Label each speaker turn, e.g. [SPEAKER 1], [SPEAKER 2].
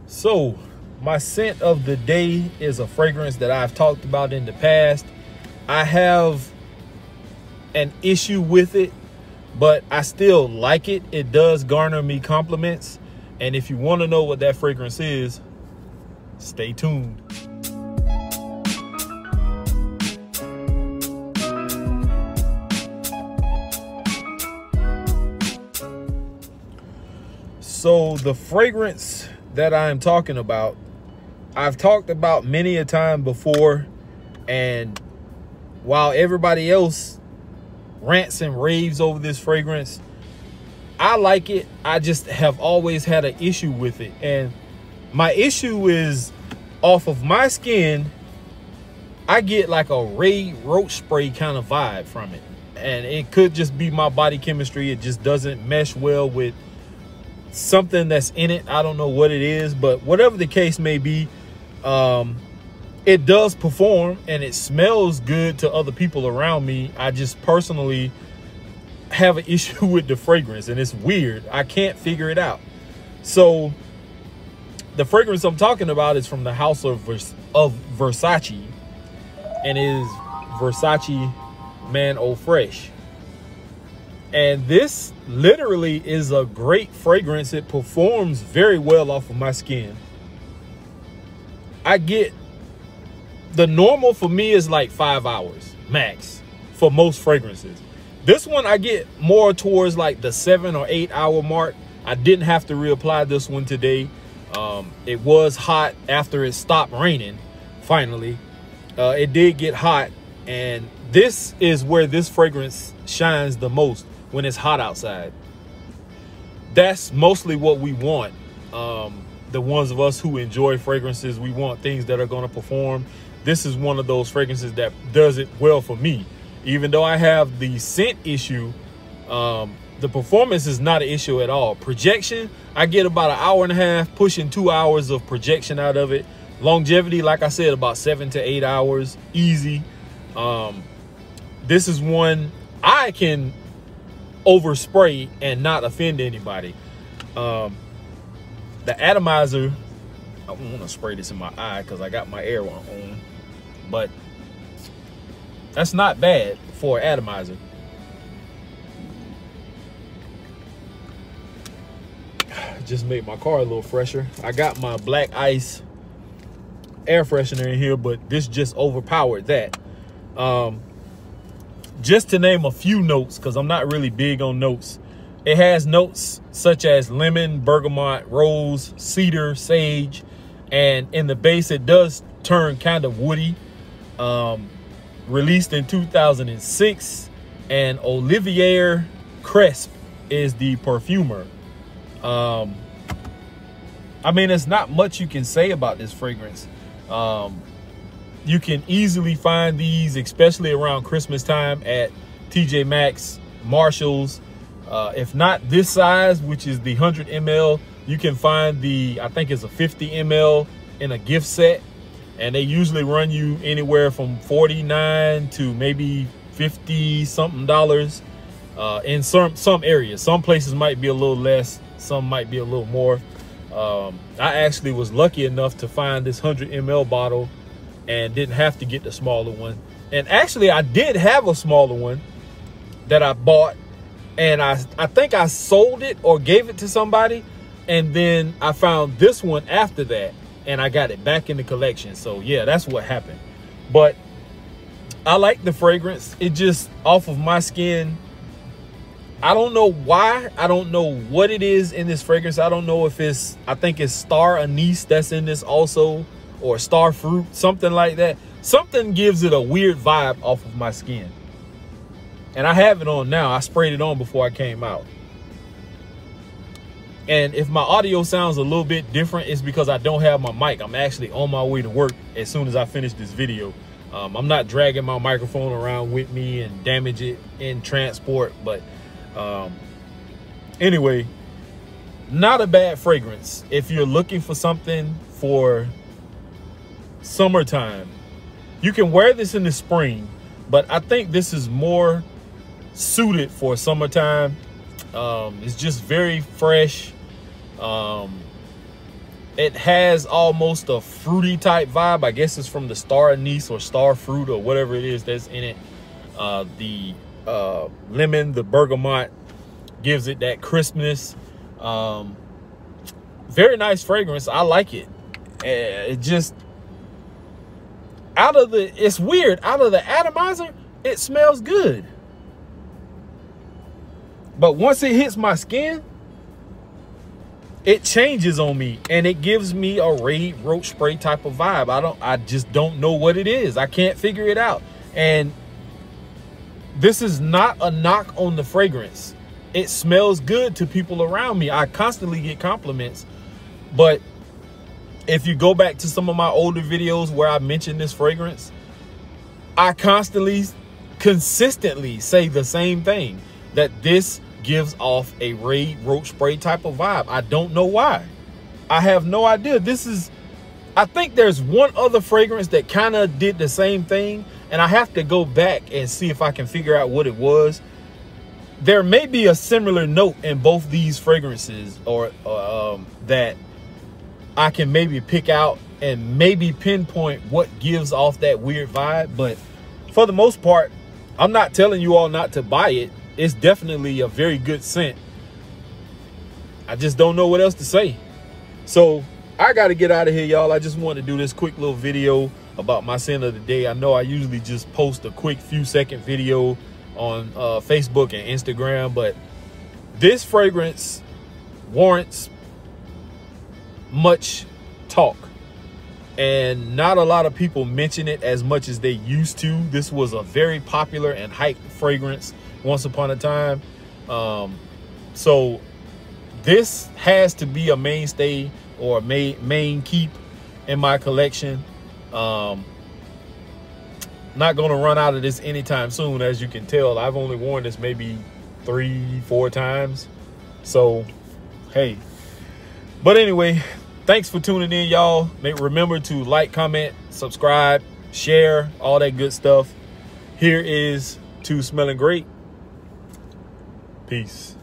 [SPEAKER 1] So my scent of the day is a fragrance that I've talked about in the past. I have an issue with it, but I still like it. It does garner me compliments. And if you want to know what that fragrance is, stay tuned. So the fragrance that I am talking about, I've talked about many a time before, and while everybody else rants and raves over this fragrance, I like it. I just have always had an issue with it, and my issue is off of my skin. I get like a Ray roach spray kind of vibe from it, and it could just be my body chemistry. It just doesn't mesh well with something that's in it. I don't know what it is, but whatever the case may be, it does perform and it smells good to other people around me. I just personally have an issue with the fragrance, and it's weird. I can't figure it out. So the fragrance I'm talking about is from the house of Versace, and is Versace Manoel Fresh. And this literally is a great fragrance. It performs very well off of my skin. I get the normal for me is like 5 hours max for most fragrances. This one I get more towards like the 7 or 8 hour mark. I didn't have to reapply this one today. It was hot after it stopped raining. Finally, it did get hot, and this is where this fragrance shines the most. When it's hot outside, that's mostly what we want. The ones of us who enjoy fragrances, we want things that are going to perform. This is one of those fragrances that does it well for me. Even though I have the scent issue, the performance is not an issue at all. Projection, I get about 1.5 hours, pushing 2 hours of projection out of it. Longevity, like I said, about 7 to 8 hours, easy. This is one I can overspray and not offend anybody. The atomizer, I don't want to spray this in my eye because I got my air on, but that's not bad for an atomizer. Just made my car a little fresher. I got my black ice air freshener in here, but this just overpowered that. Just to name a few notes, because I'm not really big on notes. It has notes such as lemon, bergamot, rose, cedar, sage, and in the base it does turn kind of woody. Released in 2006, and Olivier Cresp is the perfumer. I mean, there's not much you can say about this fragrance. You can easily find these, especially around Christmas time, at TJ Maxx, Marshalls. If not this size, which is the 100 ml, you can find the, I think it's a 50 ml in a gift set. And they usually run you anywhere from $49 to maybe $50 something dollars. In some areas, some places might be a little less, some might be a little more. I actually was lucky enough to find this 100 ml bottle and didn't have to get the smaller one. And actually, I did have a smaller one that I bought, and I think I sold it or gave it to somebody, and then I found this one after that, and I got it back in the collection. So yeah, that's what happened. But I like the fragrance. It just, off of my skin, I don't know why. I don't know what it is in this fragrance. I don't know if it's, I think it's star anise that's in this also, or star fruit, something like that. Something gives it a weird vibe off of my skin. And I have it on now. I sprayed it on before I came out. And if my audio sounds a little bit different, it's because I don't have my mic. I'm actually on my way to work as soon as I finish this video. I'm not dragging my microphone around with me and damage it in transport. But anyway, not a bad fragrance if you're looking for something for summertime. You can wear this in the spring, but I think this is more suited for summertime. It's just very fresh. It has almost a fruity type vibe. I guess it's from the star anise or star fruit or whatever it is that's in it. The lemon, the bergamot gives it that crispness. Very nice fragrance. I like it. It just, it's weird. Out of the atomizer, it smells good. But once it hits my skin, it changes on me, and it gives me a Raid roach spray type of vibe. I just don't know what it is. I can't figure it out. And this is not a knock on the fragrance. It smells good to people around me. I constantly get compliments. But if you go back to some of my older videos where I mentioned this fragrance, I consistently say the same thing, that this gives off a Raid roach spray type of vibe. I don't know why. I have no idea. I think there's one other fragrance that kind of did the same thing, and I have to go back and see if I can figure out what it was. There may be a similar note in both these fragrances, or that I can maybe pick out and maybe pinpoint what gives off that weird vibe. But for the most part, I'm not telling you all not to buy it. It's definitely a very good scent. I just don't know what else to say. So I got to get out of here, y'all. I just wanted to do this quick little video about my scent of the day. I know I usually just post a quick few-second video on Facebook and Instagram, but this fragrance warrants much talk, and not a lot of people mention it as much as they used to. This was a very popular and hyped fragrance once upon a time. So this has to be a mainstay or a main keep in my collection. Not gonna run out of this anytime soon. As you can tell, I've only worn this maybe 3-4 times. So hey, but anyway, thanks for tuning in, y'all. Remember to like, comment, subscribe, share, all that good stuff. Here is to smelling great. Peace.